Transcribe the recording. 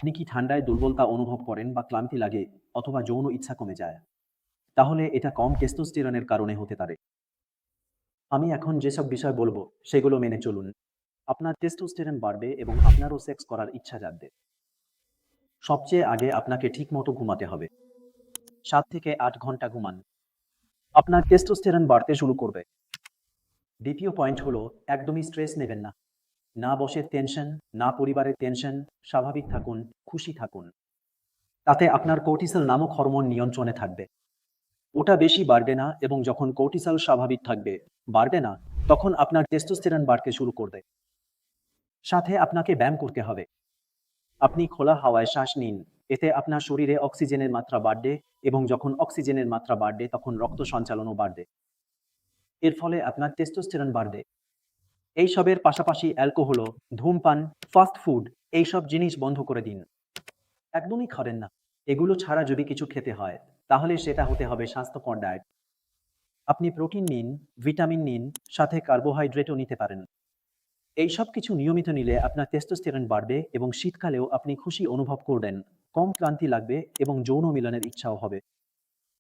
আপনি কি ঠান্ডায় দুর্বলতা অনুভব করেন বা ক্লান্তি লাগে অথবা যৌন ইচ্ছা কমে যায়? তাহলে এটা কম টেস্টোস্টেরনের কারণে হতে পারে। আমি এখন যেসব বিষয় বলবো সেগুলো মেনে চলুন। আপনার টেস্টোস্টেরন বাড়বে এবং আপনারও সেক্স করার ইচ্ছা জাগবে। সবচেয়ে আগে আপনাকে ঠিকমতো ঘুমাতে হবে। ৭ থেকে ৮ ঘন্টা ঘুমান। আপনার টেস্টোস্টেরন বাড়তে শুরু করবে। দ্বিতীয় পয়েন্ট হলো একদমই স্ট্রেস নেবেন না। না বসের টেনশন, না পরিবারের টেনশন, স্বাভাবিক থাকুন, খুশি থাকুন। তাতে আপনার কর্টিসল নামক হরমোন নিয়ন্ত্রণে থাকবে। ওটা বেশি বাড়বে না এবং যখন কর্টিসল স্বাভাবিক থাকবে, বাড়বে না, তখন আপনার টেস্টোস্টেরন বাড়তে শুরু করবে। সাথে আপনাকে ব্যায়াম করতে হবে। আপনি খোলা হাওয়ায় শ্বাস নিন। এতে আপনার শরীরে অক্সিজেনের মাত্রা বাড়বে এবং যখন অক্সিজেনের মাত্রা বাড়বে তখন রক্ত সঞ্চালনও বাড়বে। এর ফলে আপনার টেস্টোস্টেরন বাড়বে। এইসবের পাশাপাশি অ্যালকোহল, ধূমপান, ফাস্ট ফুড এইসব জিনিস বন্ধ করে দিন। একদমই খাবেন না। এগুলো ছাড়া যদি কিছু খেতে হয়, তাহলে সেটা হতে হবে স্বাস্থ্যকর ডায়েট। আপনি প্রোটিন নিন, ভিটামিন নিন, সাথে কার্বোহাইড্রেটও নিতে পারেন। এইসব কিছু নিয়মিত নিলে আপনার টেস্টোস্টেরন বাড়বে এবং শীতকালেও আপনি খুশি অনুভব করবেন, কম ক্লান্তি লাগবে এবং যৌন মিলনের ইচ্ছাও হবে।